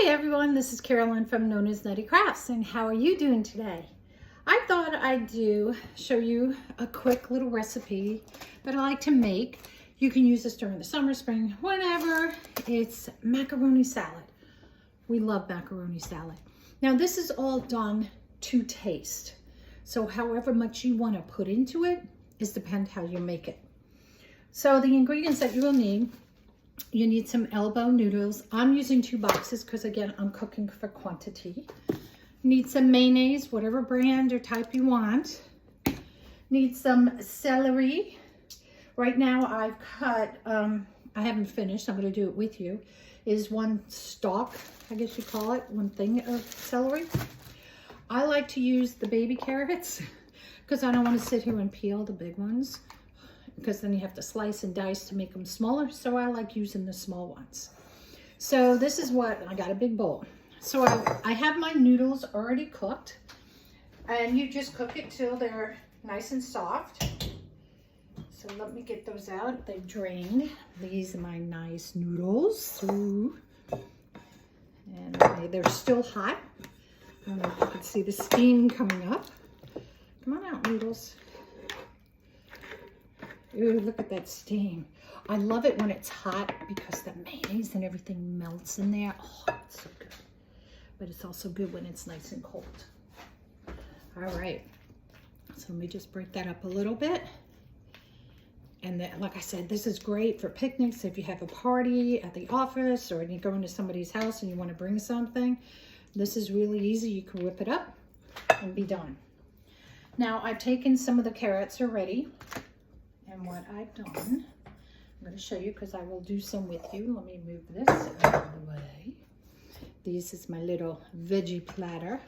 Hi everyone, this is Carolyn from Known as Nutty Crafts, and how are you doing today? I thought I'd show you a quick little recipe that I like to make. You can use this during the summer, spring, whenever. It's macaroni salad. We love macaroni salad. Now this is all done to taste. So however much you want to put into it is depend how you make it. So the ingredients that you will need, you need some elbow noodles. I'm using 2 boxes because again, I'm cooking for quantity. Need some mayonnaise, whatever brand or type you want. Need some celery. Right now I've cut, I haven't finished, I'm going to do it with you, is 1 stalk, I guess you call it, 1 thing of celery. I like to use the baby carrots because I don't want to sit here and peel the big ones, because then you have to slice and dice to make them smaller. So I like using the small ones. So this is what, I got a big bowl. So I have my noodles already cooked, and you just cook it till they're nice and soft. So let me get those out. They've drained. These are my nice noodles. Ooh. And they're still hot. I don't know if you can see the steam coming up. Come on out, noodles. Ooh, look at that steam. I love it when it's hot because the mayonnaise and everything melts in there. Oh, it's so good. But it's also good when it's nice and cold. All right. So let me just break that up a little bit. And then, like I said, this is great for picnics. If you have a party at the office or you're going to somebody's house and you want to bring something, this is really easy. You can whip it up and be done. Now, I've taken some of the carrots already. And what I've done, I'm going to show you because I will do some with you. Let me move this out of the way. This is my little veggie platter.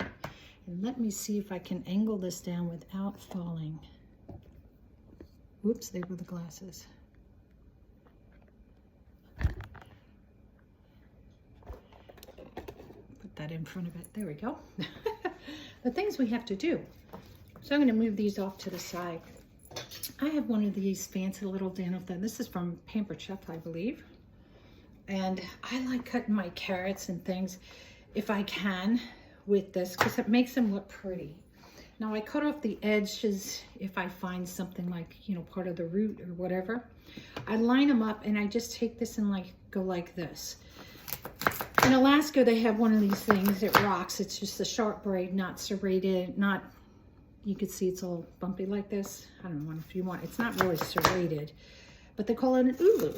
And let me see if I can angle this down without falling. Whoops, there were the glasses. Put that in front of it. There we go. The things we have to do. So I'm going to move these off to the side. I have one of these fancy little Daniel things. This is from Pampered Chef, I believe. And I like cutting my carrots and things, if I can, with this, because it makes them look pretty. Now I cut off the edges if I find something like, you know, part of the root or whatever. I line them up and I just take this and go like this. In Alaska, they have one of these things. It rocks. It's just a sharp braid, not serrated, not, you can see it's all bumpy like this. I don't know if you want, it's not really serrated, but they call it an ulu.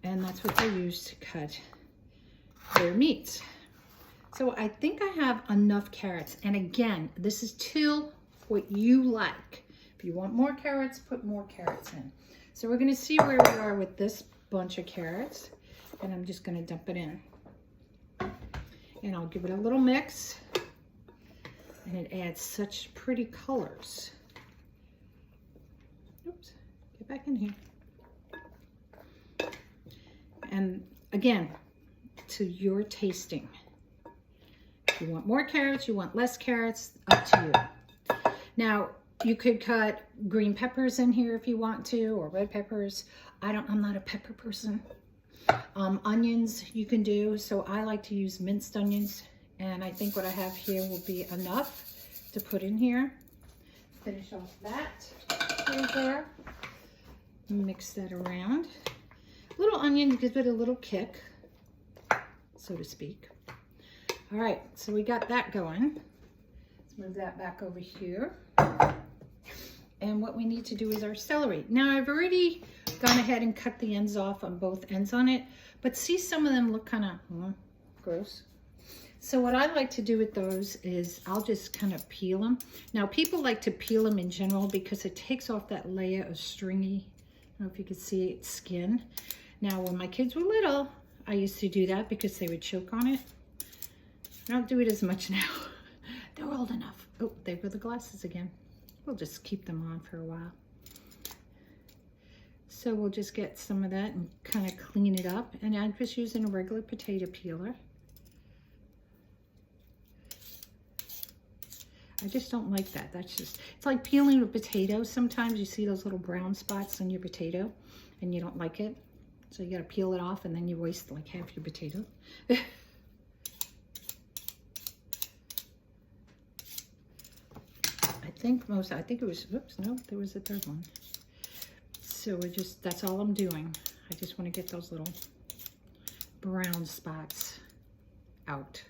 And that's what they use to cut their meats. So I think I have enough carrots. And again, this is till what you like. If you want more carrots, put more carrots in. So we're gonna see where we are with this bunch of carrots. And I'm just gonna dump it in. And I'll give it a little mix. And it adds such pretty colors. Oops, get back in here. And again, to your tasting. If you want more carrots, you want less carrots, up to you. Now, you could cut green peppers in here if you want to, or red peppers. I'm not a pepper person. Onions you can do, so I like to use minced onions. And I think what I have here will be enough to put in here. Finish off that right there. Mix that around. Little onion gives it a little kick, so to speak. All right, so we got that going. Let's move that back over here. And what we need to do is our celery. Now I've already gone ahead and cut the ends off on both ends on it, but see, some of them look kind of gross. So what I like to do with those is I'll just kind of peel them. Now people like to peel them in general because it takes off that layer of stringy, I don't know if you can see it, skin. Now when my kids were little, I used to do that because they would choke on it. I don't do it as much now. They're old enough. Oh, there go the glasses again. We'll just keep them on for a while. So we'll just get some of that and kind of clean it up. And I'm just using a regular potato peeler. I just don't like that. That's just, it's like peeling a potato. Sometimes you see those little brown spots on your potato and you don't like it. So you got to peel it off and then you waste like half your potato. think it was, oops, no, there was a third one. So that's all I'm doing. I just want to get those little brown spots out.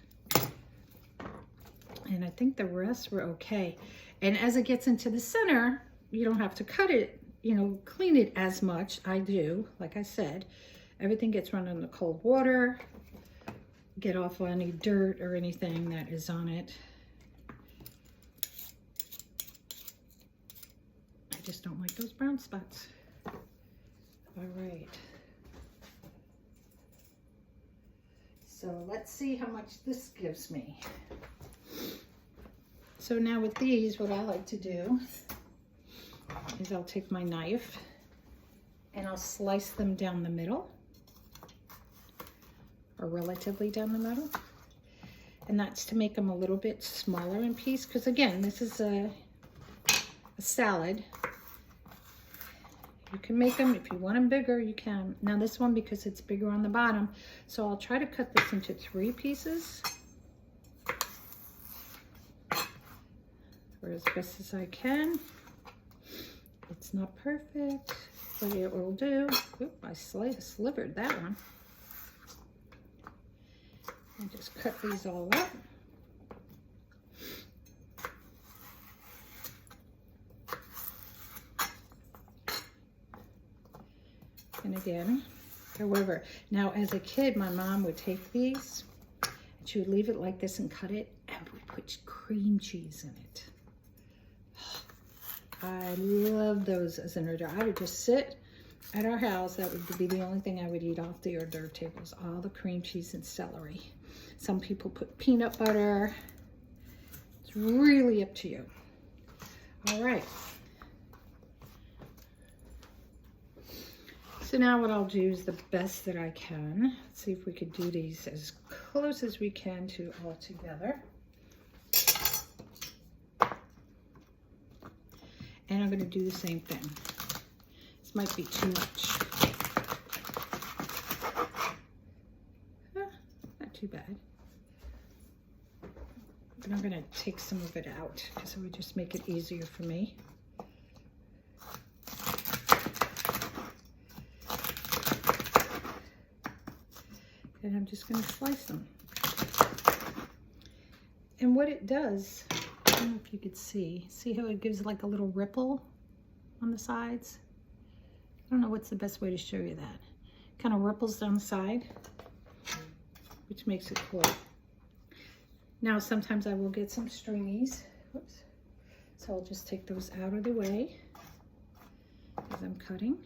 And I think the rest were okay. And as it gets into the center, you don't have to cut it, you know, clean it as much. I do, like I said, everything gets run into cold water, get off any dirt or anything that is on it. I just don't like those brown spots. All right. So let's see how much this gives me. So now with these, what I like to do is I'll take my knife and I'll slice them down the middle, or relatively down the middle. And that's to make them a little bit smaller in piece, because again, this is a salad. You can make them, if you want them bigger, you can. Now this one, because it's bigger on the bottom, so I'll try to cut this into 3 pieces, or as best as I can. It's not perfect, but it will do. Oop, I slivered that one. And just cut these all up. And again, however, now as a kid, my mom would take these and she would leave it like this and cut it and would put cream cheese in it. I love those as an hors d'oeuvre. I would just sit at our house. That would be the only thing I would eat off the hors d'oeuvre tables. All the cream cheese and celery. Some people put peanut butter. It's really up to you. All right. So now what I'll do is the best that I can. Let's see if we could do these as close as we can to all together. And I'm going to do the same thing. This might be too much. Not too bad. But I'm going to take some of it out because it would just make it easier for me. And I'm just going to slice them. And what it does, I don't know if you could see how it gives like a little ripple on the sides? I don't know what's the best way to show you that. Kind of ripples down the side, which makes it cool. Now sometimes I will get some stringies. Whoops. So I'll just take those out of the way as I'm cutting.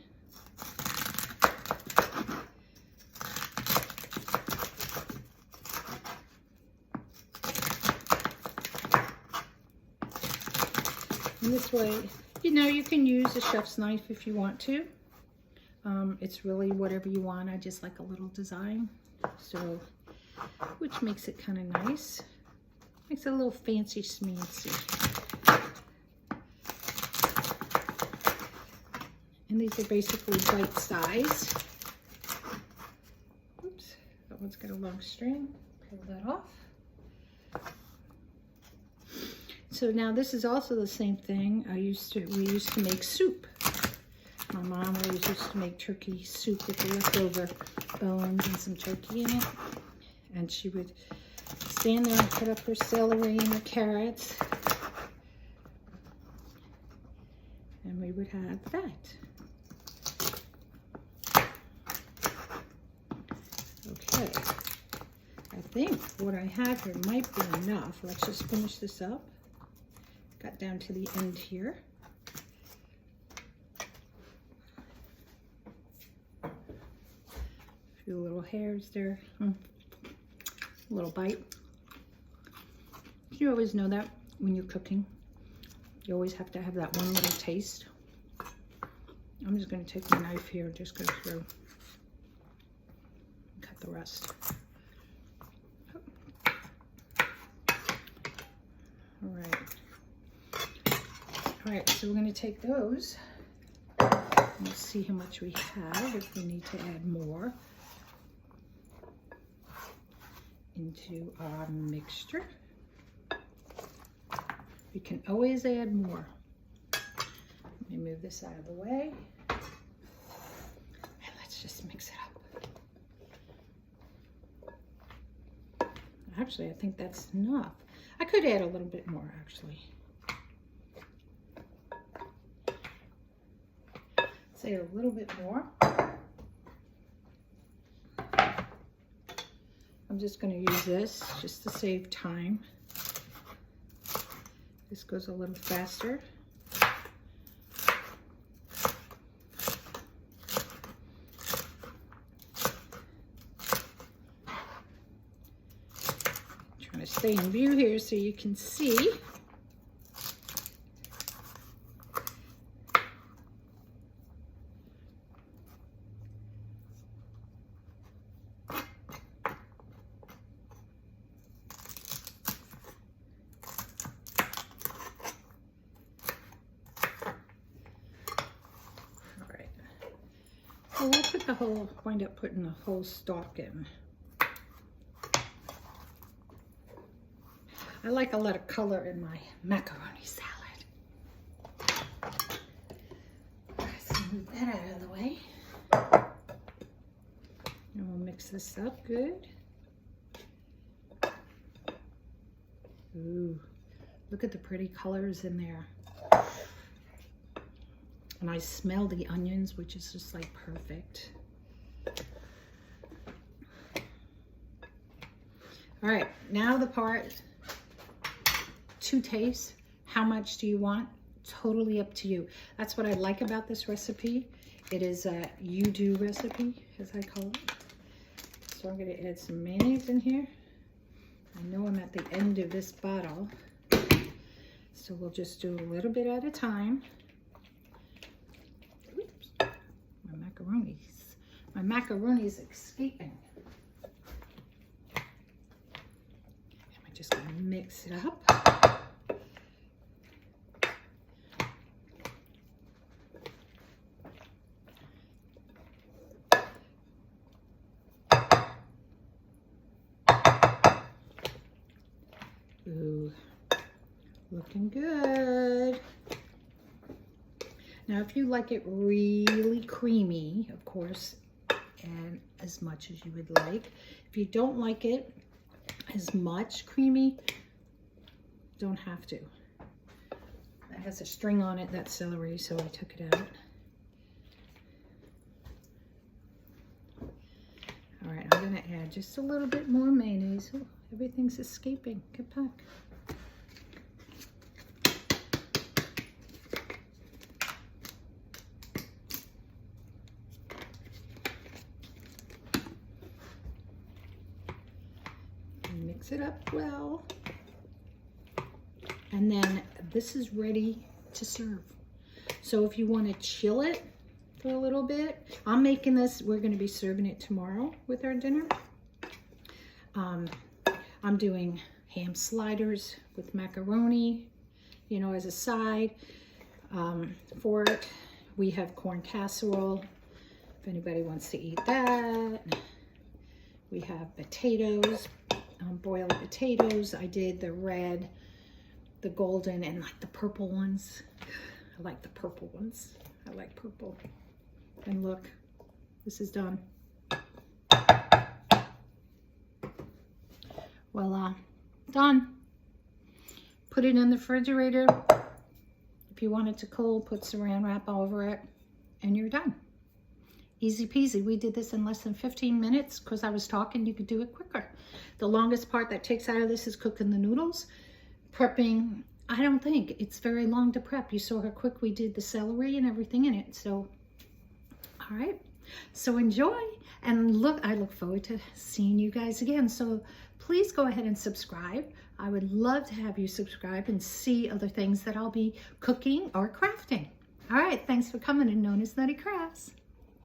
And this way, you know, you can use a chef's knife if you want to. It's really whatever you want. I just like a little design, so which makes it kind of nice. Makes it a little fancy schmancy. And these are basically bite size. Oops, that one's got a long string. Pull that off. So now this is also the same thing. We used to make soup. My mom always used to make turkey soup with the leftover bones and some turkey in it. And she would stand there and cut up her celery and her carrots. And we would have that. Okay. I think what I have here might be enough. Let's just finish this up. Got down to the end here. A few little hairs there. A little bite. You always know that when you're cooking. You always have to have that one little taste. I'm just going to take my knife here and just go through and cut the rest. All right. All right, so we're going to take those. We'll see how much we have, if we need to add more into our mixture. You can always add more. Let me move this out of the way. And let's just mix it up. Actually, I think that's enough. I could add a little bit more, actually. Let's add a little bit more. I'm just going to use this just to save time. This goes a little faster. Trying to stay in view here so you can see. Well, we'll put the whole, wind up putting the whole stalk in. I like a lot of color in my macaroni salad. Alright, so move that out of the way. And we'll mix this up good. Ooh, look at the pretty colors in there. And I smell the onions, which is just like perfect. All right, now the part to taste. How much do you want? Totally up to you. That's what I like about this recipe. It is a you do recipe, as I call it. So I'm gonna add some mayonnaise in here. I know I'm at the end of this bottle, so we'll just do a little bit at a time. My macaroni's escaping. I'm just gonna mix it up. Ooh, looking good. Now, if you like it really creamy, of course, add as much as you would like. If you don't like it as much creamy, don't have to. It has a string on it, that's celery, so I took it out. All right, I'm gonna add just a little bit more mayonnaise. Oh, everything's escaping. Get back. Mix it up well. And then this is ready to serve. So if you want to chill it for a little bit, I'm making this, we're going to be serving it tomorrow with our dinner. I'm doing ham sliders with macaroni, you know, as a side. For it, we have corn casserole, if anybody wants to eat that. We have potatoes, boiled potatoes. I did the red, the golden, and like the purple ones. I like the purple ones. I like purple. And look, this is done. Voila, done. Put it in the refrigerator. If you want it to cool, put saran wrap over it, and you're done. Easy peasy. We did this in less than 15 minutes because I was talking. You could do it quicker. The longest part that takes out of this is cooking the noodles. Prepping, I don't think it's very long to prep. You saw how quick we did the celery and everything in it. So, all right. So enjoy. And look, I look forward to seeing you guys again. So please go ahead and subscribe. I would love to have you subscribe and see other things that I'll be cooking or crafting. All right. Thanks for coming to Known as Nutty Crafts.